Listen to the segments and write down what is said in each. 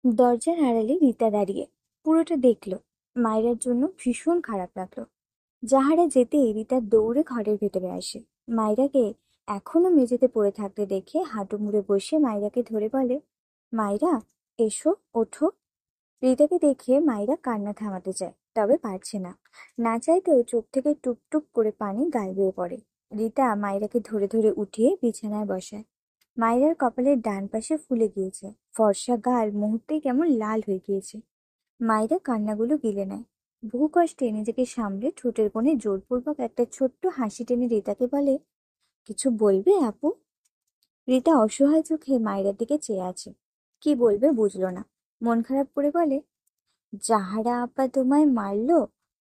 দরজার আড়ালে রীতা দাঁড়িয়ে পুরোটা দেখলো। মায়রার জন্য ভীষণ খারাপ লাগলো। যাহারা যেতেই রীতা দৌড়ে ঘরের ভেতরে আসে। মায়রাকে এখনো মেঝেতে পড়ে থাকতে দেখে হাঁটু মুড়ে বসে মায়রাকে ধরে বলে, মায়রা, এসো, ওঠো। রীতাকে দেখে মায়রা কান্না থামাতে চায়, তবে পারছে না। না চাইতেও চোখ থেকে টুপ টুপ করে পানি গায়ে বেয়ে পড়ে। রীতা মায়রাকে ধরে ধরে উঠিয়ে বিছানায় বসায়। মায়রার কপালের ডান পাশে ফুলে গিয়েছে, ফর্সা গাল মুহূর্তেই কেমন লাল হয়ে গিয়েছে। মায়রা কান্নাগুলো গিলে নেয়। বহু কষ্টে নিজেকে সামলে ঠোঁটের কোণে জোরপূর্বক একটা ছোট্ট হাসি টেনে রীতাকে বলে, কিছু বলবে আপু? রীতা অসহায় চোখে মায়রার দিকে চেয়ে আছে। কি বলবে বুঝলো না। মন খারাপ করে বলে, যাহারা আপা তোমায় মারলো,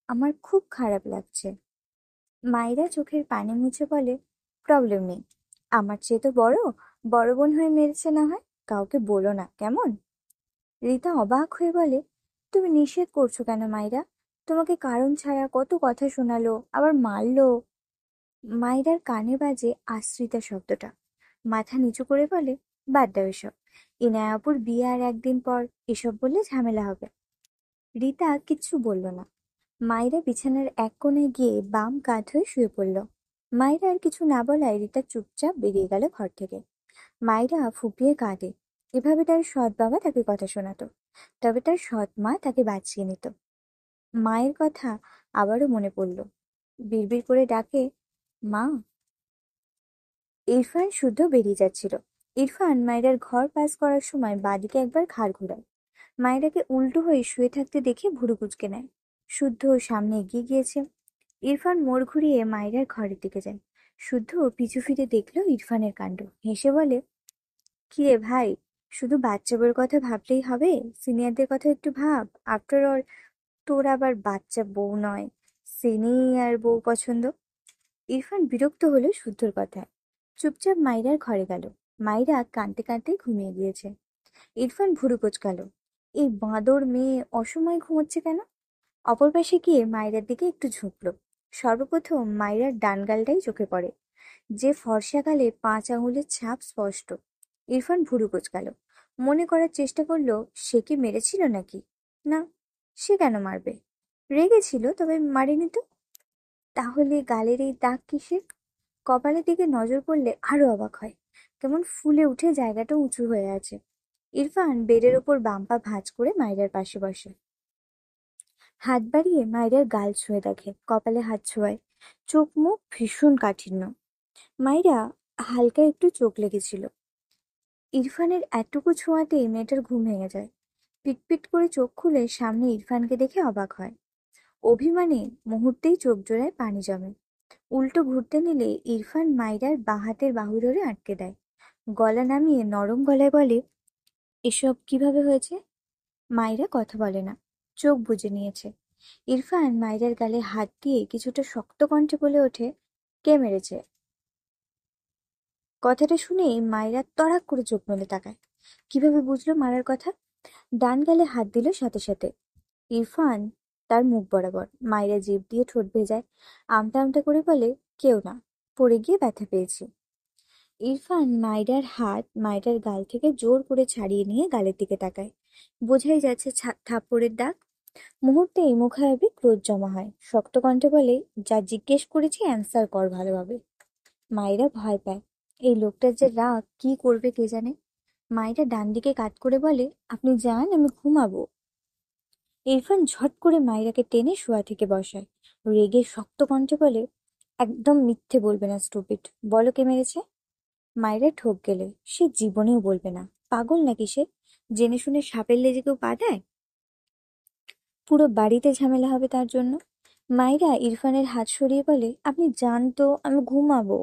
আমার খুব খারাপ লাগছে। মায়েরা চোখের পানি মুছে বলে, প্রবলেম নেই, আমার চেয়ে তো বড়, বড় বোন হয়ে মেরেছে না হয়, কাউকে বলো না কেমন। রীতা অবাক হয়ে বলে, তুমি নিষেধ করছো কেন মাইরা? তোমাকে কারণ ছাড়া কত কথা শোনালো, আবার মারলো। মাইরার কানে বাজে আশ্রিতা শব্দটা। মাথা নিচু করে বলে, বাদ দাও এসব। ইনায়াপুর বিয়ে আর একদিন পর, এসব বললে ঝামেলা হবে। রীতা কিচ্ছু বলল না। মায়েরা বিছানার এক কোণে গিয়ে বাম কাত হয়ে শুয়ে পড়ল। মায়েরা আর কিছু না বলায় রীতা চুপচাপ বেরিয়ে গেল ঘর থেকে। মায়েরা ফুপিয়ে কাঁদে। এভাবে তার সৎ বাবা তাকে কথা শোনাতো, তবে তার সৎ মা তাকে বাঁচিয়ে নিত। মায়ের কথা আবারও মনে পড়ল। বিড়বিড় করে ডাকে, মা। ইরফান শুদ্ধ বেরিয়ে যাচ্ছিল। ইরফান মায়েরার ঘর পাস করার সময় বাদিকে একবার ঘাড় ঘোরায়। মায়েরাকে উল্টো হয়ে শুয়ে থাকতে দেখে ভুরু কুঁচকে নেয়। শুদ্ধ সামনে এগিয়ে গিয়েছে। ইরফান মোড় ঘুরিয়ে মায়েরার ঘরের দিকে যায়। শুদ্ধ পিছু ফিরে দেখলো ইরফানের কাণ্ড, হেসে বলে, কি রে ভাই, শুধু বাচ্চা বউয়ের কথা ভাবলেই হবে? সিনিয়রদের কথা একটু ভাব। আফটার অল তোর আবার বাচ্চা বউ নয়, সিনিয়র বউ পছন্দ। ইরফান বিরক্ত হলো শুদ্ধর কথায়। চুপচাপ মাইরার ঘরে গেল। মাইরা কাঁদতে কাঁদতে ঘুমিয়ে গিয়েছে। ইরফান ভুরু কোঁচকাল। এই বাঁদর মেয়ে অসময়ে ঘুমোচ্ছে কেন? অপর পাশে গিয়ে মায়রার দিকে একটু ঝুঁকলো। সর্বপ্রথম মায়রার ডান গালটাই চোখে পড়ে, যে ফর্সা গালে 5 আঙুলের ছাপ স্পষ্ট। ইরফান ভুরু কোঁচকাল। মনে করার চেষ্টা করলো, সে কি মেরেছিল নাকি? না, সে কেন মারবে? রেগেছিল, তবে মারেনি তো। তাহলে গালের এই দাগ কিসের? কপালের দিকে নজর পড়লে আরো অবাক হয়। কেমন ফুলে উঠে জায়গাটা উঁচু হয়ে আছে। ইরফান বেডের ওপর বাম পা ভাঁজ করে মায়রার পাশে বসে। হাত বাড়িয়ে মায়রার গাল ছুঁয়ে দেখে, কপালে হাত ছোঁয়ায়। চোখ মুখ ভীষণ কাঠিন্য। মায়রা হালকা একটু চোখ লেগেছিল। ইরফানের এতটুকু ছোঁয়াতেই মেয়েটার ঘুম ভেঙে যায়। পিটপিট করে চোখ খুলে সামনে ইরফানকে দেখে অবাক হয়। অভিমানে মুহূর্তেই চোখ জোড়ায় পানি জমে। উল্টো ঘুরতে নিলে ইরফান মায়রার বাঁ হাতের বাহু ধরে আটকে দেয়। গলা নামিয়ে নরম গলায় বলে, এসব কিভাবে হয়েছে? মায়রা কথা বলে না, চোখ বুজে নিয়েছে। ইরফান মায়রার গালে হাত দিয়ে কিছুটা শক্ত কণ্ঠে বলে ওঠে, কে মেরেছে? কথাটা শুনেই মায়রা তড়াক করে চোখ মেলে তাকায়। কিভাবে বুঝলো মারার কথা? ডান গালে হাত দিল সাথে সাথে। ইরফান তার মুখ বরাবর। মায়রা জিভ দিয়ে ঠোঁট ভেজায়, আমতা আমতা করে বলে, কেউ না, পড়ে গিয়ে ব্যথা পেয়েছি। ইরফান মায়রার হাত মায়রার গাল থেকে জোর করে ছাড়িয়ে নিয়ে গালের দিকে তাকায়। বোঝাই যাচ্ছে থাপ্পড়ের দাগ। মুহূর্তেই মুখাভাবে ক্রোধ জমা হয়। শক্ত কণ্ঠে বলে, যা জিজ্ঞেস করেছি অ্যান্সার কর ভালোভাবে। মায়েরা ভয় পায়। এই লোকটার যে রাগ, কি করবে কে জানে। মায়েরা ডান দিকে কাত করে বলে, আপনি যান, আমি ঘুমাবো। ইরফান ঝট করে মায়েরাকে টেনে শোয়া থেকে বসায়। রেগে শক্ত কণ্ঠে বলে, একদম মিথ্যে বলবে না স্টুপিড, বলো কে মেরেছে। মায়েরা ঠোক গেলে, সে জীবনেও বলবে না। পাগল নাকি সে? জেনে শুনে সাপের লেজে কেউ পা দেয়? পুরো বাড়িতে ঝামেলা হবে তার জন্য। মায়েরা ইরফানের হাত সরিয়ে বলে, আপনি যান তো, আমি ঘুমাবো।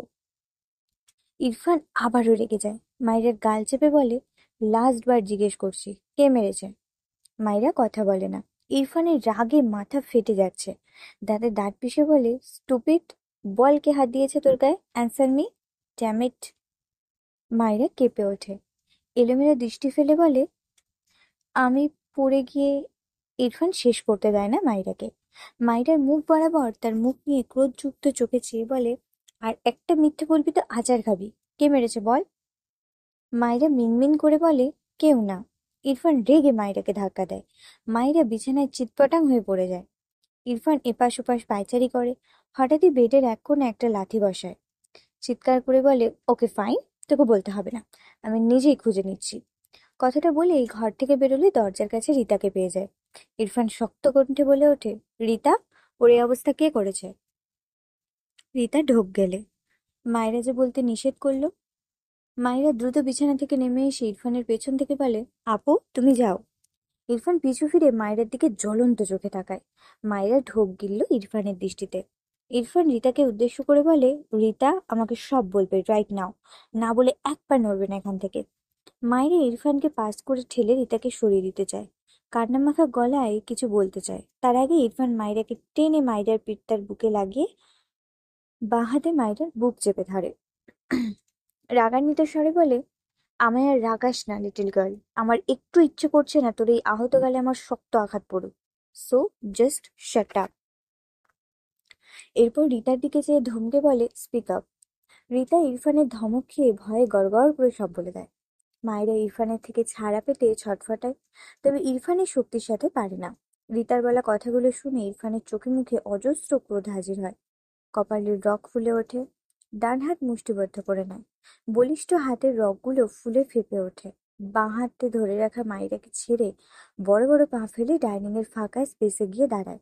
ইরফান আবারও রেগে যায়। মায়েরার গাল চেপে বলে, লাস্ট বার জিজ্ঞেস করছি, কে মেরেছে? মায়েরা কথা বলে না। ইরফানের রাগে মাথা ফেটে যাচ্ছে। দাঁতে দাঁত পিষে বলে, স্টুপিড, বল কে হাত দিয়েছে তোর গায়ে, অ্যান্সার মি, ড্যাম ইট। মায়েরা কেঁপে ওঠে। এলোমেলো দৃষ্টি ফেলে বলে, আমি পড়ে গিয়ে। ইরফান শেষ করতে দেয় না মাইরাকে। মাইরার মুখ বরাবর তার মুখ নিয়ে ক্রোধযুক্ত চোখে চেয়ে বলে, আর একটা মিথ্যে বলবি তো আচার খাবি। কে মেরেছে বল। মাইরা মিনমিন করে বলে, কেউ না। ইরফান রেগে মায়েরাকে ধাক্কা দেয়। মায়েরা বিছানায় চিৎপটাং হয়ে পড়ে যায়। ইরফান এপাশ ওপাশ পায়চারি করে। হঠাৎই বেডের এক কোণে একটা লাথি বসায়। চিৎকার করে বলে, ওকে ফাইন, তোকে বলতে হবে না, আমি নিজেই খুঁজে নিচ্ছি। কথাটা বলেই ঘর থেকে বেরোলে দরজার কাছে রিতাকে পেয়ে যায়। ইরফান শক্ত কণ্ঠে বলে ওঠে, রিতা, ওর এই অবস্থা কে করেছে? রিতা ঢোক গেলে। মায়েরা যে বলতে নিষেধ করলো। মায়েরা দ্রুত বিছানা থেকে নেমে এসে ইরফানের পেছন থেকে বলে, আপু তুমি যাও। ইরফান পিছু ফিরে মায়েরার দিকে জ্বলন্ত চোখে তাকায়। মায়েরা ঢোক গিলল ইরফানের দৃষ্টিতে। ইরফান রিতাকে উদ্দেশ্য করে বলে, রিতা আমাকে সব বলবে রাইট নাও, না বলে এক পা নড়বে না এখান থেকে। মায়েরা ইরফানকে পাস করে ঠেলে রিতাকে সরিয়ে দিতে চায়। কান্নামাখা গলায় কিছু বলতে চায়, তার আগে ইরফান মায়েরাকে টেনে মায়েরার পিঠ তার বুকে লাগিয়ে বাঁ হাতে মায়েরার বুক চেপে ধরে। রাগান্বিত স্বরে বলে, আমায় আর রাগাস না লিটল গার্ল, আমার একটু ইচ্ছে করছে না তোর এই আহত গালে আমার শক্ত আঘাত পড়ুক, সো জাস্ট শাট আপ। এরপর রিতার দিকে চেয়ে ধমকে বলে, স্পিক আপ। রিতা ইরফানের ধমক খেয়ে ভয়ে গড়গড় করে সব বলে দেয়। মায়েরা ইরফানের থেকে ছাড়া পেতে ছটফটায়, তবে ইরফানের শক্তির সাথে পারে না। রিতার বলা কথাগুলো শুনে ইরফানের চোখে মুখে অজস্র ক্রোধ হাজির হয়। কপালের রগ ফুলে ওঠে। ডান হাত মুষ্টিবদ্ধ করে নেয়। বলিষ্ঠ হাতের রগগুলো ফুলে ফেঁপে ওঠে। বাঁ হাতে ধরে রাখা মাইরাকে ছেড়ে বড় বড় পা ফেলে ডাইনিং এর ফাঁকা স্পেসে গিয়ে দাঁড়ায়।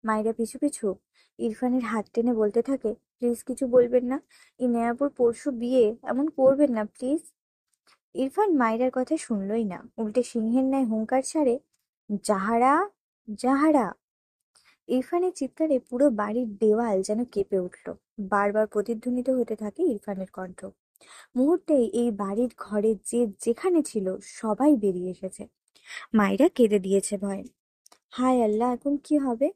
মাইরা পিছু পিছু ইরফানের হাত টেনে বলতে থাকে, প্লিজ কিছু বলবেন না, এই নেয়াপুর পরশু বিয়ে, এমন করবেন না প্লিজ। ইরফান মাইরার কথা শুনলই না, উল্টে সিংহের ন্যায় হুংকার ছাড়ে, যাহারা, যাহারা। ইরফানের চিৎকারে পুরো বাড়ির দেওয়াল যেন কেঁপে উঠল। বারবার প্রতিধ্বনিত হতে থাকে ইরফানের কণ্ঠ। মুহূর্তেই এই বাড়ির ঘরে যে যেখানে ছিল সবাই বেরিয়ে এসেছে। মায়েরা কেঁদে দিয়েছে ভয়ে। হায় আল্লাহ, এখন কি হবে?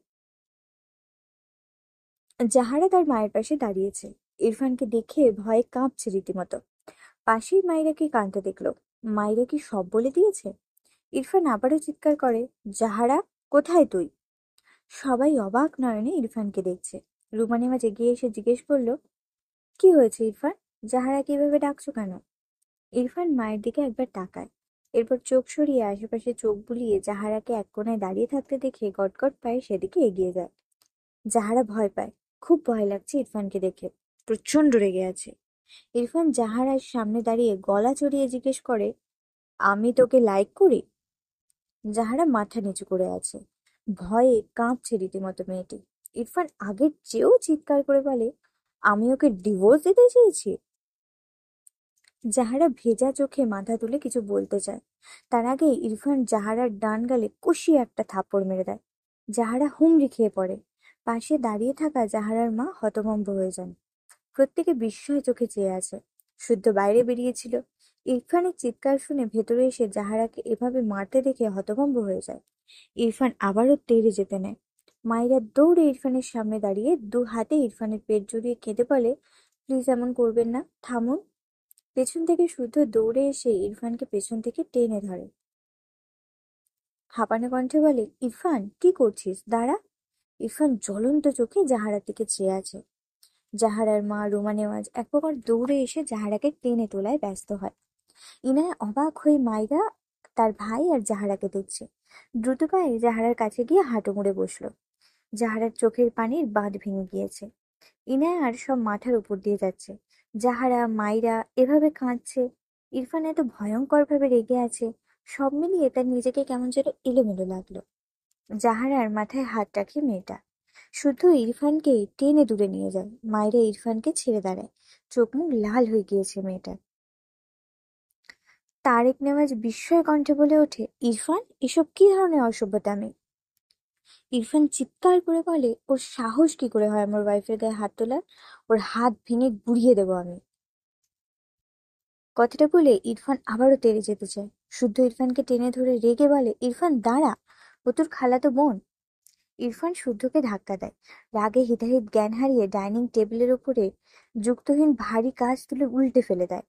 যাহারা তার মায়ের পাশে দাঁড়িয়েছে, ইরফানকে দেখে ভয়ে কাঁপছে রীতিমতো। পাশেই মাইরাকে কাঁদতে দেখলো। মাইরা কি সব বলে দিয়েছে? ইরফান আবারও চিৎকার করে, যাহারা, কোথায় তুই? সবাই অবাক নয়নে ইরফানকে দেখছে। রুমানিমা এগিয়ে এসে জিজ্ঞেস করলো, কি হয়েছে ইরফান? যাহারা কিভাবে ডাকছো কেন? ইরফান মায়ের দিকে একবার তাকায়, এরপর চোখ সরিয়ে আশেপাশে চোখ বুলিয়ে জাহারাকে এক কোণায় দাঁড়িয়ে থাকতে দেখে গটগট পায়ে সেদিকে এগিয়ে যায়। জাহারা ভয় পায়। খুব ভয় লাগছে ইরফানকে দেখে। প্রচন্ড রেগে আছে। ইরফান জাহারার সামনে দাঁড়িয়ে গলা চড়িয়ে জিজ্ঞেস করে, আমি তোকে লাইক করি? যাহারা মাথা নিচু করে আছে। ভয়ে কাঁপছে রীতিমতো মেয়েটি। ইরফান আগের চেয়েও চিৎকার করে বলে, আমি ওকে ডিভোর্স দিতে চেয়েছি। যাহারা ভেজা চোখে মাথা তুলে কিছু বলতে চায়, তার আগে ইরফান জাহারার ডান গালে কষিয়ে একটা থাপ্পড় মেরে দেয়। জাহারা হুমড়ি খেয়ে পড়ে। পাশে দাঁড়িয়ে থাকা জাহারার মা হতভম্ব হয়ে যান। প্রত্যেকে বিস্ময় চোখে চেয়ে আছে। শুদ্ধ বাইরে বেরিয়েছিল। ইরফানের চিৎকার শুনে ভেতরে এসে জাহারাকে এভাবে মারতে দেখে হতভম্ব হয়ে যায়। ইরফান আবারও তেড়ে যেতে নেয়। মায়েরা দৌড়ে ইরফানের সামনে দাঁড়িয়ে দু হাতে ইরফানের পেট জড়িয়ে কেঁদে বলে, প্লিজ এমন করবেন না, থামুন। পেছন থেকে শুদ্ধ দৌড়ে এসে ইরফানকে পেছন থেকে টেনে ধরে। হাঁপানো কণ্ঠে বলে, ইরফান কি করছিস, দাঁড়া। ইরফান জ্বলন্ত চোখে জাহারার দিকে চেয়ে আছে। জাহারার মা রুমা নেওয়াজ এক প্রকার দৌড়ে এসে জাহারাকে টেনে তোলায় ব্যস্ত হয়। ইনায়া অবাক হয়ে মাইরা, তার ভাই আর জাহারাকে দেখছে। দ্রুত পায়ে জাহারার কাছে গিয়ে হাঁটু মুড়ে বসলো। জাহারার চোখের পানির বাঁধ ভেঙে গিয়েছে। ইনায়ার সব মাথার উপর দিয়ে যাচ্ছে। জাহারা, মাইরা এভাবে কাঁদছে। ইরফান এত ভয়ঙ্কর ভাবে রেগে আছে। সব মিলিয়ে তার নিজেকে কেমন যেন এলোমেলো লাগলো। জাহারার মাথায় হাত রাখে মেয়েটা। শুধু ইরফানকে টেনে দূরে নিয়ে যায়। মায়েরা ইরফানকে ছেড়ে দাঁড়ায়। চোখ মুখ লাল হয়ে গিয়েছে মেয়েটার। তারেক নেওয়াজ বিস্ময় কণ্ঠে বলে ওঠে, ইরফান, এসব কি ধরনের অসভ্যতামি? ইরফান চিৎকার করে বলে, ওর সাহস কি করে হয় আমার ওয়াইফের গায়ে হাত তোলার? ওর হাত ভেঙে গুড়িয়ে দেবো আমি। কথাটা বলে ইরফান আবারও তেড়ে যেতে চায়। শুদ্ধ ইরফানকে টেনে ধরে রেগে বলে, ইরফান দাঁড়া, ও তোর খালাতো বোন। ইরফান শুদ্ধকে ধাক্কা দেয়। রাগে হিতাহিত জ্ঞান হারিয়ে ডাইনিং টেবিলের উপরে যুক্তহীন ভারী কাঁচ তুলে উল্টে ফেলে দেয়।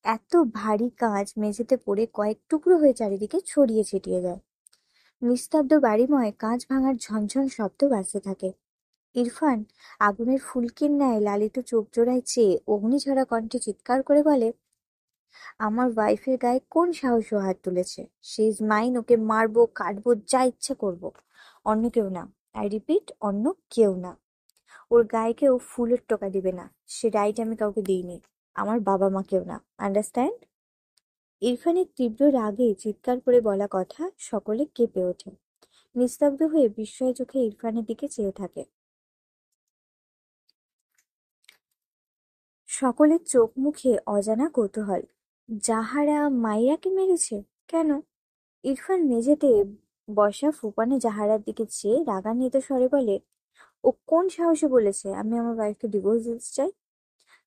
এত ভারী কাঁচ মেঝেতে পড়ে কয়েক টুকরো হয়ে চারিদিকে ছড়িয়ে ছিটিয়ে যায়। নিস্তব্ধ বাড়িময় কাঁচ ভাঙার ঝনঝন শব্দ বাজতে থাকে। ইরফান আগুনের ফুলকির ন্যায় লালিত চোখ জোড়ায় চেয়ে অগ্নিঝরা কণ্ঠে চিৎকার করে বলে, আমার ওয়াইফের গায়ে কোন সাহস ও হাত তুলেছে? সে ইজ মাইন। ওকে মারবো, কাটবো, যা ইচ্ছা করবো। অন্য কেউ না। আই রিপিট, অন্য কেউ না। ওর গায়ে কেউ ফুলের টোকা দিবে না। সে রাইট আমি কাউকে দিইনি। আমার বাবা মাকেও না। আন্ডারস্ট্যান্ড? ইরফানের তীব্র রাগে চিৎকার করে বলা কথা সকলে কেঁপে ওঠে। নিস্তব্ধ হয়ে বিস্ময় চোখে ইরফানের দিকে চেয়ে থাকে। সকলের চোখ মুখে অজানা কৌতূহল। জাহারা মাইরাকে মেরেছে? কেন? ইরফান মেঝেতে বসা ফুপানে জাহারার দিকে চেয়ে রাগান্বিত স্বরে বলে, ও কোন সাহসে বলেছে আমি আমার ওয়াইফকে ডিভোর্স দিতে চাই?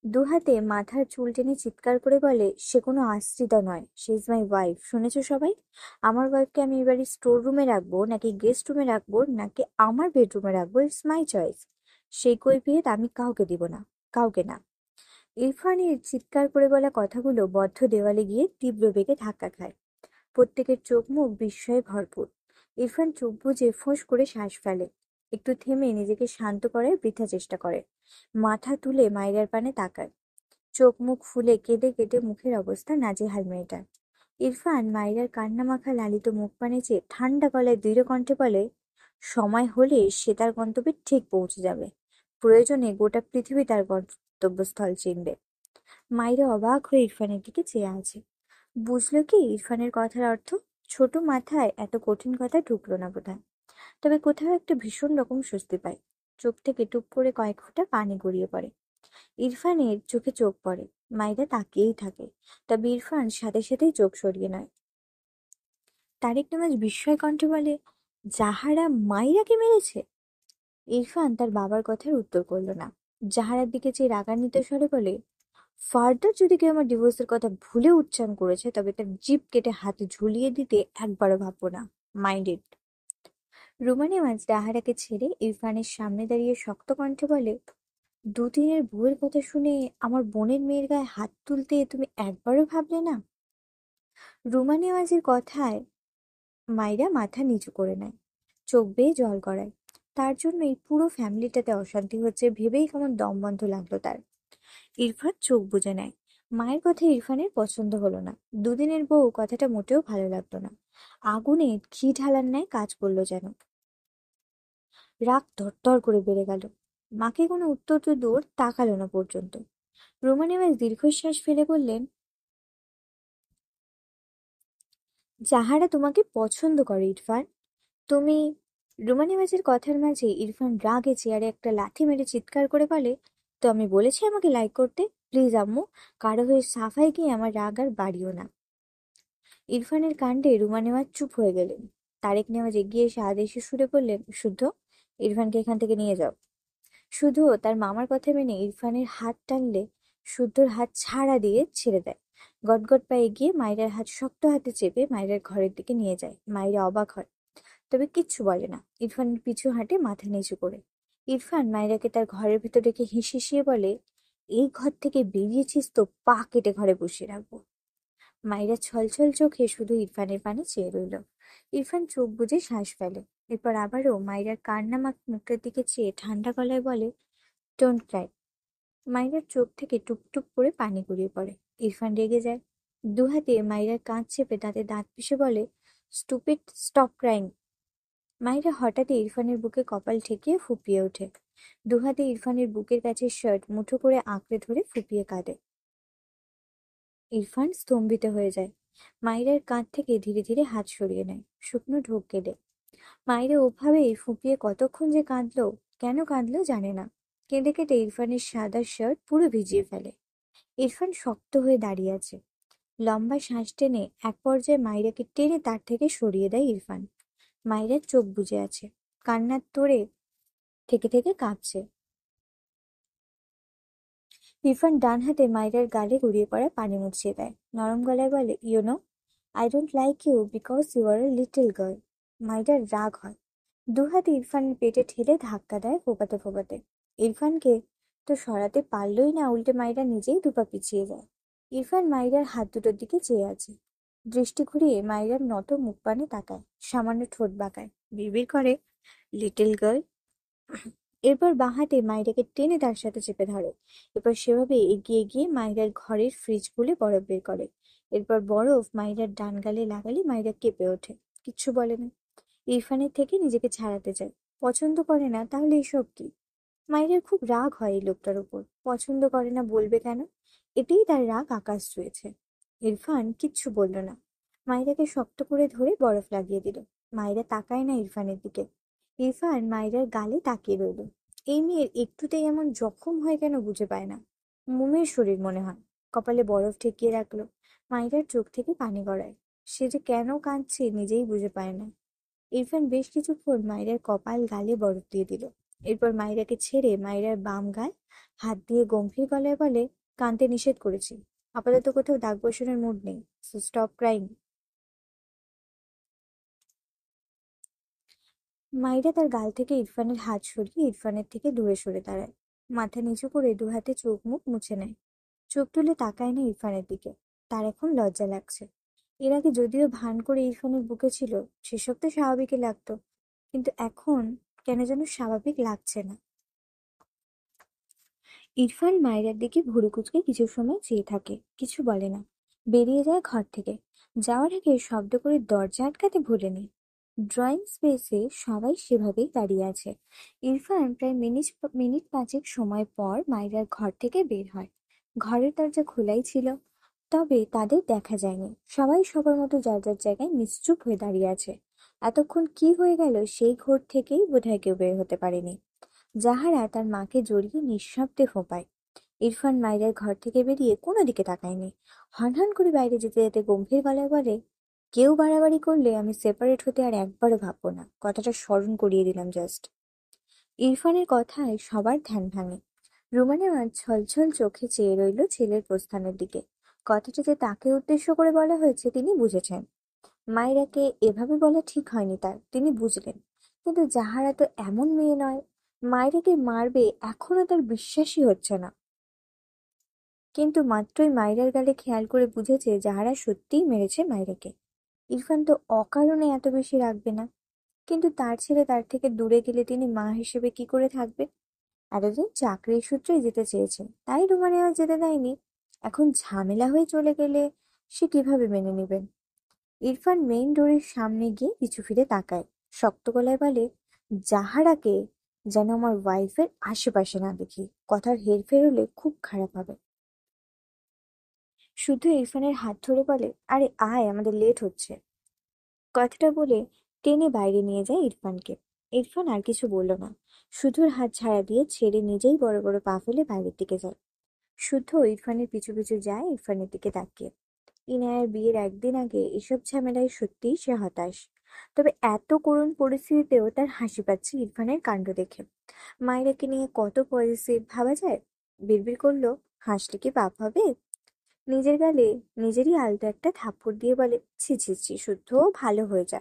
দুহাতে মাথার চুল টেনে চিৎকার করে বলে, সে কোনো আশ্রিতা নয়, সে ইজ মাই ওয়াইফ। শুনেছো সবাই? আমার ওয়াইফকে আমি এবারে স্টোর রুমে রাখবো নাকি গেস্ট রুমে রাখবো নাকি আমার বেডরুমে রাখবো, ইটস মাই চয়েস। সেই কৈফিয়ত আমি কাউকে দিব না, কাউকে না। ইরফানের চিৎকার করে বলা কথাগুলো বদ্ধ দেওয়ালে গিয়ে তীব্র বেগে ধাক্কা খায়। প্রত্যেকের চোখ মুখ বিস্ময়ে ভরপুর। ইরফান চোখ বুজে ফোঁস করে শ্বাস ফেলে। একটু থেমে নিজেকে শান্ত করার বৃথা চেষ্টা করে। মাথা তুলে মাইরার পানে তাকায়। চোখ মুখ ফুলে কেঁদে কেটে মুখের অবস্থা নাজেহাল মেয়েটার। ইরফান মাইরার কান্নামাখা লালিত মুখ পানে চেয়ে ঠান্ডা গলায় দৃঢ় কণ্ঠে বলে, সময় হলে সে তার গন্তব্যে ঠিক পৌঁছে যাবে। প্রয়োজনে গোটা পৃথিবী তার গন্তব্যস্থল চিনবে। মাইরা অবাক হয়ে ইরফানের দিকে চেয়ে আছে। বুঝলো কি ইরফানের কথার অর্থ? ছোট মাথায় এত কঠিন কথা ঢুকলো না বোধহয়। তবে কোথাও একটা ভীষণ রকম স্বস্তি পায়। চোখ থেকে টুপ করে কয়েক ফোঁটা পানি গড়িয়ে পড়ে। ইরফানের চোখে চোখ পড়ে। মাইরা তাকিয়েই থাকে। তবে ইরফান সাথে সাথেই চোখ সরিয়ে নেয়। তারেক নামাজ বিস্ময় কণ্ঠে বলে, জাহারা মাইরাকে মেরেছে? ইরফান তার বাবার কথার উত্তর করলো না। জাহারার দিকে চেয়ে রাগান্বিত স্বরে বলে, ফার্দার যদি কেউ আমার ডিভোর্সের কথা ভুলে উচ্চারণ করেছে তবে তার জিভ কেটে হাতে ঝুলিয়ে দিতে একবারও ভাববো না। Mind it. রুমানে মাঝ জাহারাকে ছেড়ে ইরফানের সামনে দাঁড়িয়ে শক্ত কণ্ঠে বলে, দুদিনের বউয়ের কথা শুনে আমার বোনের মেয়ের গায়ে হাত তুলতে তুমি একবারও ভাবলে না? রুমা নেওয়াজের কথায় মাইরা মাথা নিচু করে নেয়। চোখ বেয়ে জল গড়ায়। তার জন্য এই পুরো ফ্যামিলিটাতে অশান্তি হচ্ছে ভেবেই কেমন দম বন্ধ লাগলো তার। ইরফান চোখ বুজে নেয়। মায়ের কথা ইরফানের পছন্দ হলো না। দুদিনের বউ কথাটা মোটেও ভালো লাগলো না। আগুনে ঘি ঢালার ন্যায় কাজ করলো যেন। রাগ তরতর করে বেড়ে গেল। মাকে কোনো উত্তর তো দূর, তাকালো না পর্যন্ত। রোমা নেওয়াজ দীর্ঘশ্বাস ফেলে বললেন, যাহারা তোমাকে পছন্দ করে ইরফান, তুমি। রুমা নেওয়াজের কথার মাঝে ইরফান রাগে চেয়ারে একটা লাথি মেরে চিৎকার করে বলে, তো আমি বলেছি আমাকে লাইক করতে? প্লিজ আম্মু, কারো হয়ে সাফাই গিয়ে আমার রাগ আর বাড়িও না। ইরফানের কাণ্ডে রুমা নেওয়াজ চুপ হয়ে গেলেন। তারেক নেওয়াজ এগিয়ে এসে আদেশের সুরে বললেন, শুদ্ধ, ইরফানকে এখান থেকে নিয়ে যাও। শুদ্ধ তার মামার কথা মেনে ইরফানের হাত টানলে শুদ্ধর হাত ছাড়া দিয়ে ছেড়ে দেয়। গটগট পায়ে গিয়ে মায়েরার হাত শক্ত হাতে চেপে মায়েরার ঘরের দিকে নিয়ে যায়। মায়েরা অবাক হয়, তবে কিচ্ছু বলে না। ইরফানের পিছু হাঁটে মাথা নিচু করে। ইরফান মায়েরাকে তার ঘরের ভিতর রেখে হিসিয়ে বলে, এই ঘর থেকে বেরিয়েছিস তো পা কেটে ঘরে বসিয়ে রাখবো। মায়েরা ছলছল চোখে শুধু ইরফানের পানে চেয়ে রইল। ইরফান চোখ বুজে শ্বাস ফেলে। এরপর আবারও মায়েরার কান্না মুখের দিকে চেয়ে ঠান্ডা গলায় বলে, ডোন্ট ক্রাই। মাইরার চোখ থেকে টুপটুপ করে পানি গড়িয়ে পড়ে। ইরফান রেগে যায়। দুহাতে মাইরার কাঁধ চেপে দাঁতে দাঁত পিষে বলে, স্টুপিড, স্টপ ক্রাইং। মাইরা হঠাৎই ইরফানের বুকে কপাল ঠেকিয়ে ফুপিয়ে ওঠে। দুহাতে ইরফানের বুকের কাছে শার্ট মুঠো করে আঁকড়ে ধরে ফুপিয়ে কাঁদে। ইরফান স্তম্ভিত হয়ে যায়। মাইরার কাঁধ থেকে ধীরে ধীরে হাত সরিয়ে নেয়, শুকনো ঢোক গেলে। মাইরা ওভাবেই ফুপিয়ে কতক্ষণ যে কাঁদলো, কেন কাঁদলো জানে না। কেঁদে কেটে ইরফানের সাদা শার্ট পুরো ভিজিয়ে ফেলে। ইরফান শক্ত হয়ে দাঁড়িয়ে আছে। লম্বা শ্বাস টেনে এক পর্যায়ে মাইরাকে টেনে তার থেকে সরিয়ে দেয় ইরফান। মাইরার চোখ বুজে আছে, কান্নার তোড়ে থেকে থেকে কাঁদছে। ইরফান ডান হাতে মাইরার গালে গড়িয়ে পড়া পানি মুছিয়ে দেয়। নরম গলায় বলে, you know, I don't like you because you are a little girl. মাইরার রাগ হয়। দুহাতে ইরফানের পেটে ঠেলে ধাক্কা দেয় ফোপাতে ফোপাতে। ইরফানকে তো সরাতে পারলই না, উল্টে মাইরা নিজেই দুপা পিছিয়ে যায়। ইরফান মাইরার হাত দুটোর দিকে চেয়ে আছে। দৃষ্টি ঘুরিয়ে মাইরার নত মুখ পানে তাকায়, সামান্য ঠোঁট বাঁকায়, বিড়বিড় করে, লিটল গার্ল। এরপর বাঁ হাতে মাইরাকে টেনে তার সাথে চেপে ধরে। এরপর সেভাবে এগিয়ে গিয়ে মাইরার ঘরের ফ্রিজ খুলে বরফ বের করে। এরপর বরফ মাইরার ডান গালে লাগালে মাইরা কেঁপে ওঠে, কিচ্ছু বলে না। ইরফানের থেকে নিজেকে ছাড়াতে চায়, পছন্দ করে না, তাহলে এসব কি? মাইরার খুব রাগ হয় এই লোকটার উপর। পছন্দ করে না বলবে কেন? এতেই তার রাগ আকাশ ছুঁয়েছে। ইরফান কিচ্ছু বলল না, মাইরাকে শক্ত করে ধরে বরফ লাগিয়ে দিল। মাইরা তাকায় না ইরফানের দিকে। ইরফান মাইরার গালে তাকিয়ে রইল। এই মেয়ের একটুতেই এমন জখম হয় কেন বুঝে পায় না। মোমের শরীর মনে হয়। কপালে বরফ ঠেকিয়ে রাখলো। মাইরার চোখ থেকে পানি গড়ায়। সে যে কেন কাঁদছে নিজেই বুঝে পায় না। ইরফান বেশ কিছুক্ষণ মাইরার কপাল গালে বরফ দিয়ে দিল। এরপর মাইরাকে ছেড়ে মাইরার বাম গাল হাত দিয়ে গম্ভীর গলায় বলে, কাঁদতে নিষেধ করেছি। আপাতত কোথাও দাগ বসানোর মুড নেই, সো স্টপ ক্রাইং। মাইরা তার গাল থেকে ইরফানের হাত সরিয়ে ইরফানের থেকে দূরে সরে দাঁড়ায়। মাথা নিচু করে দু হাতে চোখ মুখ মুছে নেয়। চোখ তুলে তাকায় না ইরফানের দিকে। তার এখন লজ্জা লাগছে। এর আগে যদিও ভান করে ইরফানের বুকে ছিল, সেসব তো স্বাভাবিকই লাগতো, কিন্তু এখন কেন যেন স্বাভাবিক লাগছে না। ইরফান মায়ের দিকে ভুরু কুঁচকে কিছু সময় চেয়ে থাকে, কিছু বলে না। বেরিয়ে যায় ঘর থেকে। যাওয়ার আগে শব্দ করে দরজা আটকাতে ভোলেনি। ড্রয়িং স্পেসে সবাই সেভাবেই দাঁড়িয়ে আছে। ইরফান প্রায় মিনিট পাঁচেক সময় পর মাইরার ঘর থেকে বের হয়। ঘরের দরজা খোলাই ছিল, তবে তাদের দেখা যায়নি। সবাই সবার মতো যার যার জায়গায় নিশ্চুপ হয়ে দাঁড়িয়ে আছে। এতক্ষণ কি হয়ে গেল সেই ঘর থেকেই বোধহয় কেউ বের হতে পারেনি। জাহারা তার মাকে জড়িয়ে নিঃশব্দে ফোঁপায়। ইরফান মাইরার ঘর থেকে বেরিয়ে কোনো দিকে তাকায়নি। হনহন করে বাইরে যেতে যেতে গম্ভীর গলায় বলে, কেউ বাড়াবাড়ি করলে আমি সেপারেট হতে আর একবারও ভাববো না, কথাটা স্মরণ করিয়ে দিলাম জাস্ট। ইরফানের কথায় সবার ধ্যান ভাঙে। রুমানা ছলছল চোখে চেয়ে রইল ছেলের প্রস্থানের দিকে। কথাটা যে তাকে উদ্দেশ্য করে বলা হয়েছে তিনি বুঝেছেন। মাইরাকে এভাবে বলা ঠিক হয়নি তার, তিনি বুঝলেন। কিন্তু জাহারা তো এমন মেয়ে নয়, মাইরাকে মারবে এখনো তার বিশ্বাসই হচ্ছে না। কিন্তু মাত্রই মাইরার গালে খেয়াল করে বুঝেছে জাহারা সত্যিই মেরেছে মাইরাকে। ইরফান তো অকারণে এত বেশি রাখবে না, কিন্তু তার ছেলে তার থেকে দূরে গেলে তিনি মা হিসেবে কি করে থাকবে? এতদিন চাকরির সূত্রে যেতে চেয়েছে, তাই রুমানে আর যেতে দেয়নি। এখন ঝামেলা হয়ে চলে গেলে সে কিভাবে মেনে নেবেন? ইরফান মেইন ডোরের সামনে গিয়ে পিছু ফিরে তাকায়। শক্ত গলায় বলে, জাহারাকে যেন আমার ওয়াইফের আশেপাশে না দেখি। কথার হেরফের হলে খুব খারাপ হবে। শুধু ইরফানের হাত ধরে বলে, আরে আয়, আমাদের লেট হচ্ছে। কথাটা বলে টেনে বাইরে নিয়ে যায় ইরফানকে। ইরফান আর কিছু বলল না, শুধুর হাত ছাড়া দিয়ে ছেড়ে নিজেই বড় বড় পা ফেলে বাইরের দিকে যায়। শুদ্ধ ইরফানের পিছু পিছু যায়, ইরফানের দিকে তাকিয়ে। ইনায়ার বিয়ের একদিন আগে এসব ঝামেলায় সত্যিই সে হতাশ। তবে এত করুণ পরিস্থিতিতেও তার হাসি পাচ্ছে ইরফানের কাণ্ড দেখে। মায়েরাকে নিয়ে কত পজিটিভ ভাবা যায়। বিড়বিড় করলো, হাসলে কি পাপ হবে? নিজের গালে নিজেরই আলতো একটা থাপ্পড় দিয়ে বলে, ছি ছি ছি, শুদ্ধ ভালো হয়ে যা।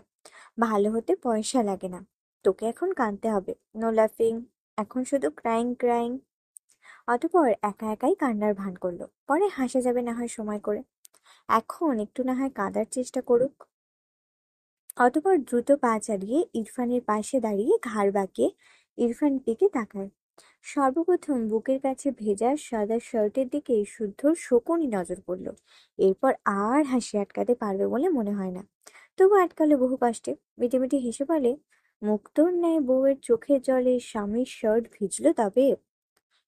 ভালো হতে পয়সা লাগে না। তোকে এখন কাঁদতে হবে, নো লাফিং। এখন শুধু ক্রাইং ক্রাইং। অতঃপর একা একাই কান্নার ভান করলো, পরে হাসা যাবে না হয় সময় করে। এখন একটু না হয় কাঁদার চেষ্টা করুক। অতঃপর দ্রুত পা চালিয়ে ইরফানের পাশে দাঁড়িয়ে ঘাড় বাঁকিয়ে ইরফানের দিকে তাকায়। সর্বপ্রথম বুকের কাছে ভেজা সাদা শার্টের দিকে শুদ্ধর শকুনি নজর পড়ল। এরপর আর হাসি আটকাতে পারবে বলে মনে হয় না। তবু আটকালো বহু কষ্টে। মিটিমিটি হেসে বলে, মুক্তোর ন্যায় বউয়ের চোখের জলে স্বামীর শার্ট ভিজলো তবে?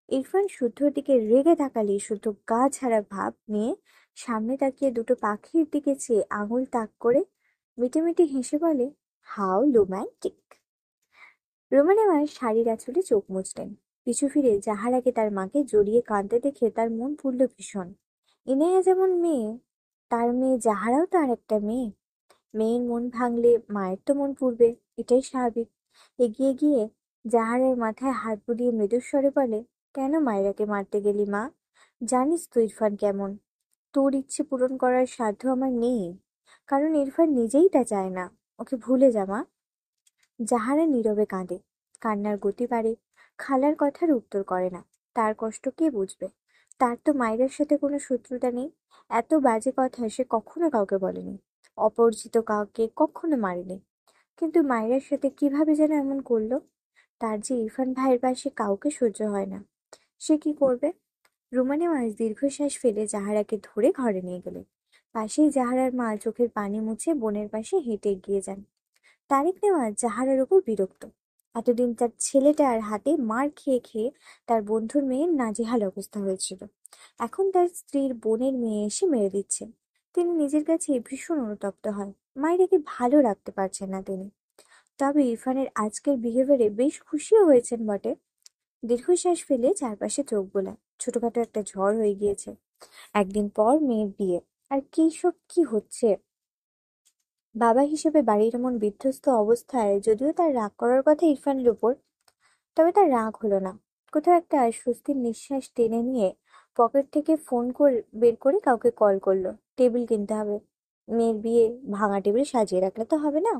ইরফান শুদ্ধর দিকে রেগে তাকালে শুদ্ধ গা ছাড়া ভাব নিয়ে সামনে তাকিয়ে দুটো পাখির দিকে চেয়ে আঙুল তাক করে মিটিমিটি হেসে বলে, হাউ রোম্যান্টিক। রোমানা আমার শাড়ির আঁচলে চোখ মুছলেন। পিছু ফিরে জাহারাকে তার মাকে জড়িয়ে কাঁদতে দেখে তার মন পুড়ল ভীষণ। ইনায়া যেমন মেয়ে, তার মেয়ে জাহারাও তো আর একটা মেয়ে। মেয়ের মন ভাঙলে মায়ের তো মন পুড়বে, এটাই স্বাভাবিক। এগিয়ে গিয়ে জাহারের মাথায় হাত বুলিয়ে মৃদুস্বরে বলে, কেন মায়েরাকে মারতে গেলি মা? জানিস তো ইরফান কেমন। তোর ইচ্ছে পূরণ করার সাধ্য আমার নেই, কারণ ইরফান নিজেই তা চায় না। ওকে ভুলে যা মা। জাহারা নীরবে কাঁদে। কান্নার গতি বাড়ে। খালার কথার উত্তর করে না। তার কষ্ট কে বুঝবে? তার তো মায়ের সাথে কোনো শত্রুতা নেই। এত বাজে কথা সে কখনো কাউকে বলেনি। অপরিচিত কাউকে কখনো মারেনি। কিন্তু মায়ের সাথে কিভাবে যেন এমন করলো? তার যে ইরফান ভাইয়ের পাশে কাউকে সহ্য হয় না। সে কি করবে? রুমানে আজ দীর্ঘশ্বাস ফেলে জাহারাকে ধরে ঘরে নিয়ে গেল। পাশেই জাহারার মা চোখের পানি মুছে বোনের পাশে হেঁটে এগিয়ে যান। তারিক নেওয়াজ জাহারার উপর বিরক্ত। এতদিন তার ছেলেটার হাতে মার খেয়ে খেয়ে তার বন্ধুর মেয়ের নাজেহাল অবস্থা হয়েছিল। এখন তার স্ত্রীর বোনের মেয়ে এসে মেরে দিচ্ছে। তিনি নিজের কাছে ভীষণ অনুতপ্ত হয়। মায়েরাকে ভালো রাখতে পারছেন না তিনি। তবে ইরফানের আজকের বিহেভিয়ারে বেশ খুশিও হয়েছেন বটে। দীর্ঘশ্বাস ফেলে চারপাশে চোখ বোলায়। ছোটখাটো একটা ঝড় হয়ে গিয়েছে। একদিন পর মেয়ের বিয়ে। আর কি সব কি হচ্ছে! বাবা হিসেবে বাড়ির এমন বিধ্বস্ত অবস্থায় যদিও তার রাগ করার কথা ইরফানের উপর, তবে তার রাগ হলো না। কোথাও একটা স্বস্তির নিঃশ্বাস টেনে নিয়ে পকেট থেকে ফোন বের করে কাউকে কল করলো। টেবিল কিনতে হবে। মেয়ের বিয়ে, ভাঙা টেবিল সাজিয়ে রাখলে তো হবে না।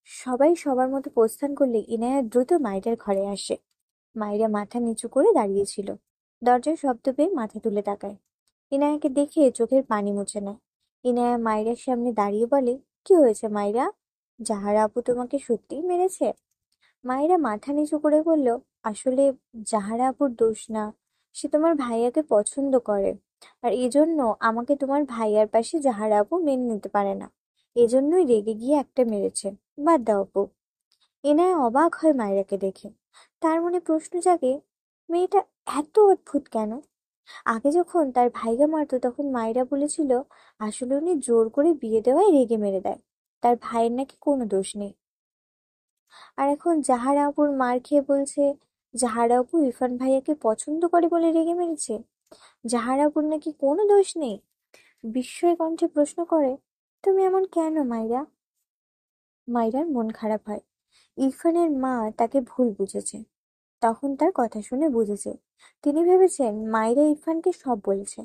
সবাই সবার মতো প্রস্থান করলে ইনায়া দ্রুত মাইরার ঘরে আসে। মাইরা মাথা নিচু করে দাঁড়িয়েছিল। দরজার শব্দ পেয়ে মাথা তুলে তাকায়। ইনায়াকে দেখে চোখের পানি মুছে নেয়। ইনায়া মাইরার সামনে দাঁড়িয়ে বলে, কি হয়েছে মাইরা? জাহারা আপু তোমাকে সত্যিই মেরেছে? মায়েরা মাথা নিচু করে বলল, আসলে জাহারা আপুর দোষ না। সে তোমার ভাইয়াকে পছন্দ করে, আর এজন্য আমাকে তোমার ভাইয়ার পাশে জাহারা আপু মেনে নিতে পারে না। এজন্যই রেগে গিয়ে একটা মেরেছে। বাদ দাও আপু। এনায় অবাক হয় মায়েরাকে দেখে। তার মনে প্রশ্ন জাগে, মেয়েটা এত অদ্ভুত কেন? আগে যখন তার ভাইয়া মারতো তখন মায়েরা বলেছিল আসলে উনি জোর করে বিয়ে দেওয়ায় রেগে মেরে দেয়, তার ভাইয়ের নাকি কোনো দোষ নেই। আর এখন জাহারা আপুর মার খেয়ে বলছে জাহারা আপু ইরফান ভাইয়াকে পছন্দ করে বলে রেগে মেরেছে। জাহারা আপুর নাকি কোনো দোষ নেই। বিস্ময় কণ্ঠে প্রশ্ন করে, তুমি এমন কেন মাইরা? মাইরার মন খারাপ হয়। ইরফানের মা তাকে ভুল বুঝেছে। তখন তার কথা শুনে বুঝেছে। তিনি ভেবেছেন মাইরা ইরফানকে সব বলেছে,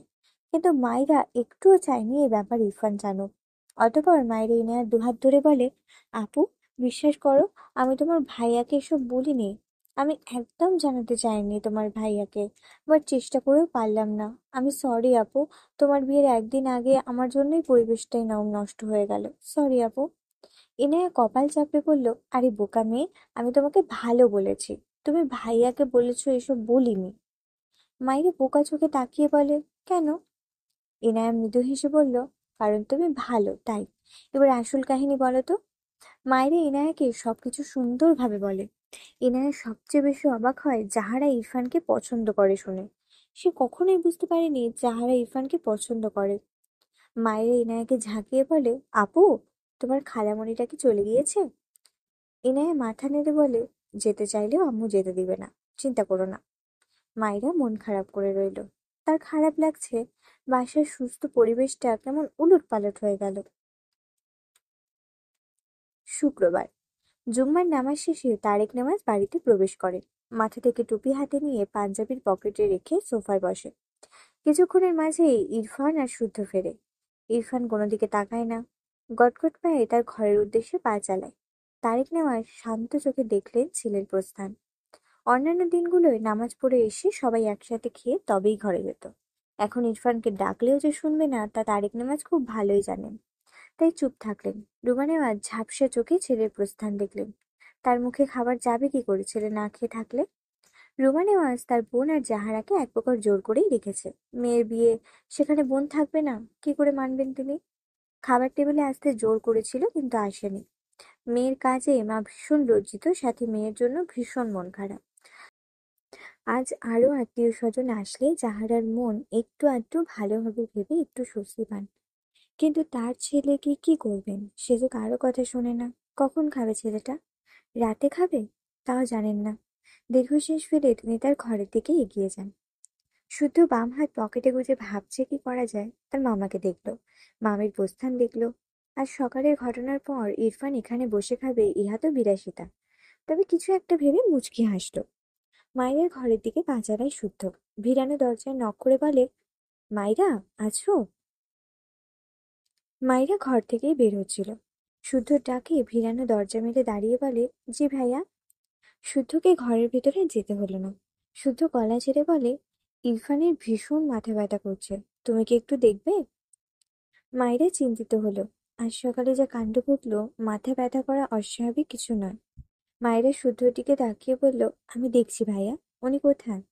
কিন্তু মাইরা একটুও চায়নি এই ব্যাপার ইরফান জানুক। অতঃপর মাইরা ইনায়ার দুহাত ধরে বলে, আপু, বিশ্বাস করো, আমি তোমার ভাইয়াকে এসব বলিনি। আমি একদম জানাতে চাইনি তোমার ভাইয়াকে, বাট চেষ্টা করেও পারলাম না। আমি সরি আপু। তোমার বিয়ের একদিন আগে আমার জন্যই পরিবেশটাই নষ্ট হয়ে গেল। সরি আপু। ইনায়া কপাল চাপড়ে বলল, আরে বোকা মেয়ে, আমি তোমাকে ভালো বলেছি। তুমি ভাইয়াকে বলেছো এসব বলিনি। মাইরা বোকা চোখে তাকিয়ে বলে, কেন? ইনায়া মৃদু হেসে বলল, কারণ তুমি ভালো তাই। এবার আসল কাহিনী বলো তো। মায়েরা ইনায়াকে সবকিছু সুন্দরভাবে বলে। ইনায়া সবচেয়ে বেশি অবাক হয় জাহারা ইরফানকে পছন্দ করে শুনে। সে কখনোই বুঝতে পারেনি জাহারা ইরফানকে পছন্দ করে। মায়েরা ইনায়াকে ঝাঁকিয়ে বলে, আপু, তোমার খালামণিটা কি চলে গিয়েছে? ইনায়া মাথা নেড়ে বলে, যেতে চাইলেও আম্মু যেতে দিবে না, চিন্তা করো না। মায়েরা মন খারাপ করে রইল। তার খারাপ লাগছে, বাসার সুস্থ পরিবেশটা কেমন উলটপালট হয়ে গেল। শুক্রবার জুম্মার নামাজ শেষে তারেক নেওয়াজ বাড়িতে প্রবেশ করে। মাথা থেকে টুপি হাতে নিয়ে পাঞ্জাবির পকেটে রেখে সোফায় বসে। কিছুক্ষণের মাঝেই ইরফান আর শুদ্ধ ফেরে। ইরফান কোনো দিকে তাকায় না, গটগট পায়ে তার ঘরের উদ্দেশ্যে পা চালায়। তারেক নেওয়াজ শান্ত চোখে দেখলেন ছেলের প্রস্থান। অন্যান্য দিনগুলোয় নামাজ পড়ে এসে সবাই একসাথে খেয়ে তবেই ঘরে যেত। এখন ইরফানকে ডাকলেও যে শুনবে না তা তারেক নেওয়াজ খুব ভালোই জানেন। তাই চুপ থাকলেন। রুমা নেওয়াজ ঝাপসা চোখে ছেলের প্রস্থান দেখলেন। তার মুখে খাবার যাবে কি করে ছেলে না খেয়ে থাকলে? রুমা নেওয়াজ তার বোন আর জাহারাকে এক প্রকার জোর করেই রেখেছে। মেয়ের বিয়ে, সেখানে বোন থাকবে না, কি করে মানবেন তিনি? খাবার টেবিলে আসতে জোর করেছিল কিন্তু আসেনি। মেয়ের কাজে মা ভীষণ লজ্জিত, সাথে মেয়ের জন্য ভীষণ মন খারাপ। আজ আরো আত্মীয় স্বজন আসলে জাহারার মন একটু আধটু ভালো হবে ভেবে একটু স্বস্তি পান। কিন্তু তার ছেলেকে কি করবেন? সে যে কারো কথা শোনে না। কখন খাবে ছেলেটা? রাতে খাবে? তাও জানেন না। দীর্ঘশ্বাস ফেলে তিনি তার ঘরের দিকে এগিয়ে যান। শুদ্ধ বাম হাত পকেটে গুজে ভাবছে কি করা যায়। তার মামাকে দেখলো, মামির প্রস্থান দেখলো। আজ সকালের ঘটনার পর ইরফান এখানে বসে খাবে, ইহা তো বিলাসিতা। তবে কিছু একটা ভেবে মুচকি হাসলো। মায়ের ঘরের দিকে পা চালায় শুদ্ধ। ভিড়ানো দরজায় নক করে বলে, মাইরা, আছো? মাইরা ঘর থেকেই বের হচ্ছিল। শুদ্ধর ডাকে ভিড়ানো দরজা মেলে দাঁড়িয়ে বলে, জি ভাইয়া। শুদ্ধকে ঘরের ভেতরে যেতে হলো না। শুদ্ধ গলা ছেড়ে বলে, ইরফানের ভীষণ মাথা ব্যথা করছে, তুমি কি একটু দেখবে? মায়েরা চিন্তিত হলো। আজ সকালে যা কাণ্ড ঘটলো, মাথা ব্যথা করা অস্বাভাবিক কিছু নয়। মায়েরা শুদ্ধর দিকে তাকিয়ে বলল, আমি দেখছি ভাইয়া। উনি কোথায়?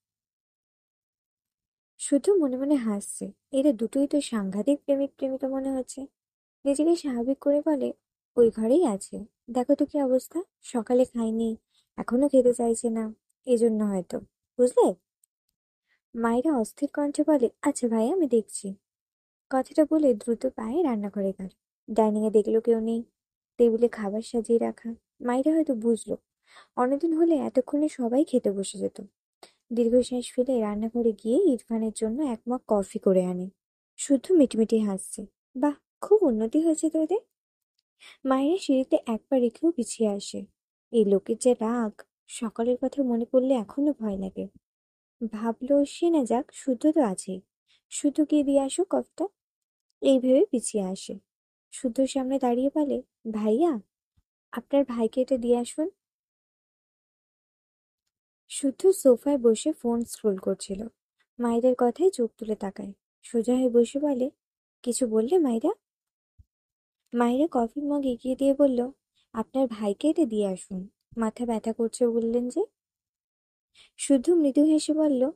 শুধু মনে মনে হাসছে। এরা দুটোই তো সাংঘাতিক প্রেমিক প্রেমিকা মনে হচ্ছে। নিজেকে স্বাভাবিক করে বলে, ওই ঘরেই আছে। দেখো তো কি অবস্থা, সকালে খাইনি, এখনো খেতে চাইছে না, এজন্য হয়তো, বুঝলে? মায়েরা অস্থির কণ্ঠে বলে, আচ্ছা ভাই, আমি দেখছি। কথাটা বলে দ্রুত পায়ে রান্নাঘরে গেল। ডাইনিং এ দেখলো কেউ নেই, টেবিলে খাবার সাজিয়ে রাখা। মায়েরা হয়তো বুঝলো অন্যদিন হলে এতক্ষণে সবাই খেতে বসে যেত। দীর্ঘশ্বাস ফেলে রান্নাঘরে গিয়ে ইরফানের জন্য এক মগ কফি করে আনে। শুদ্ধ মিটমিটি হাসছে। বাহ, খুব উন্নতি হয়েছে তো এদের। মায়েরা সিঁড়িতে এক পা রেখেও পিছিয়ে আসে। এই লোকের যে রাগ, সকালের কথা মনে পড়লে এখনো ভয় লাগে। ভাবলো সে না যাক, শুদ্ধ তো আছেই, শুদ্ধ গিয়ে দিয়ে আসো কফটা। এই ভেবে পিছিয়ে আসে। শুদ্ধর সামনে দাঁড়িয়ে বলে, ভাইয়া, আপনার ভাইকে এটা দিয়ে আসুন। শুদ্ধ সোফায় বসে ফোন স্ক্রোল করছিল। মায়েদের কথায় চোখ তুলে তাকায়। সোজা হয়ে বসে বলে, কিছু বললে মাইরা? মায়েরা কফির মগ এগিয়ে দিয়ে বলল, আপনার ভাইকে এটা দিয়ে আসুন। মাথা ব্যথা করছে বললেন যে। শুদ্ধ মৃদু হেসে বলল,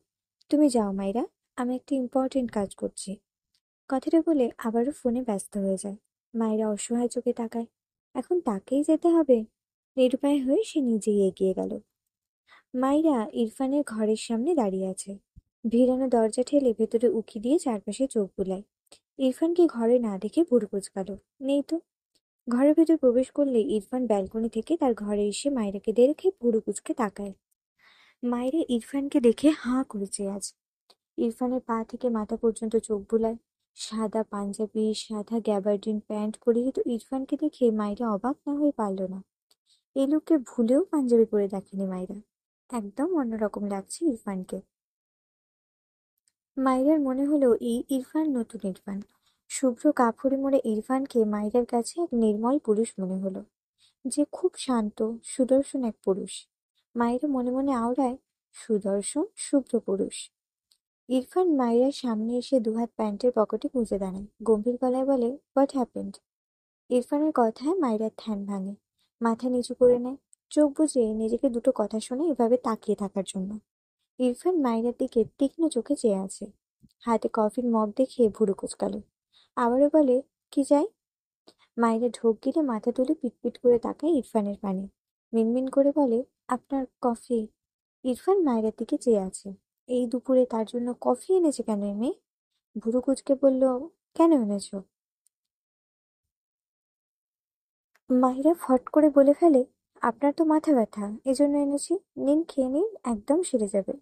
তুমি যাও মাইরা, আমি একটা ইম্পর্টেন্ট কাজ করছি। কথাটা বলে আবারও ফোনে ব্যস্ত হয়ে যায়। মায়েরা অসহায় চোখে তাকায়। এখন তাকেই যেতে হবে। নিরুপায় হয়ে সে নিজেই এগিয়ে গেল। মাইরা ইরফানের ঘরের সামনে দাঁড়িয়ে আছে। ভিড়ানো দরজা ঠেলে ভেতরে উঁকি দিয়ে চারপাশে চোখ বুলায়। ইরফানকে ঘরে না দেখে ভুরু কুঁচকাল। নেই তো। ঘরের ভেতর প্রবেশ করলে ইরফান ব্যালকনি থেকে তার ঘরে এসে মাইরাকে দেখে ভুরু কুঁচকে তাকায়। মাইরা ইরফানকে দেখে হাঁ করে চেয়ে আছে। ইরফানের পা থেকে মাথা পর্যন্ত চোখ বুলায়। সাদা পাঞ্জাবি, সাদা গ্যাবার্ডিন প্যান্ট পরিহিত ইরফানকে দেখে মাইরা অবাক না হয়ে পারল না। এই লোককে ভুলেও পাঞ্জাবি পরে দেখেনি মাইরা। একদম অন্যরকম লাগছে ইরফানকে। মাইরার মনে হলো এই ইরফান নতুন ইরফান। শুভ্র কাপড়ে মোড়ে ইরফানকে মাইরার কাছে এক নির্মল পুরুষ মনে হলো, যে খুব শান্ত সুদর্শন এক পুরুষ। মায়েরা মনে মনে আওড়ায়, সুদর্শন শুভ্র পুরুষ। ইরফান মায়েরার সামনে এসে দুহাত প্যান্টের পকেটে গুঁজে দাঁড়ায়। গম্ভীর গলায় বলে, হোয়াট হ্যাপেন্ড? ইরফানের কথায় মায়েরার ধ্যান ভাঙে। মাথা নিচু করে নেয়, চোখ বুজে নিজেকে দুটো কথা শুনে এভাবে তাকিয়ে থাকার জন্য। ইরফান মায়েরার দিকে তীক্ষ্ণ চোখে চেয়ে আছে। হাতে কফির মগ দেখে ভুরু কুঁচকাল। আবারও বলে, কি চাই? মায়েরা ঢোক গিলে মাথা তুলে পিটপিট করে তাকায় ইরফানের পানে। মিনমিন করে বলে, আপনার কফি। ইরফান মায়েরার দিকে চেয়ে আছে। এই দুপুরে তার জন্য কফি এনেছে কেন এ মেয়ে? ভুরু কুঁচকে বলল, কেন এনেছো? মাহিরা ফট করে বলে ফেলে, আপনার তো মাথা ব্যথা, এজন্য এনেছি। নিন, খেয়ে নিন, একদম সেরে যাবে।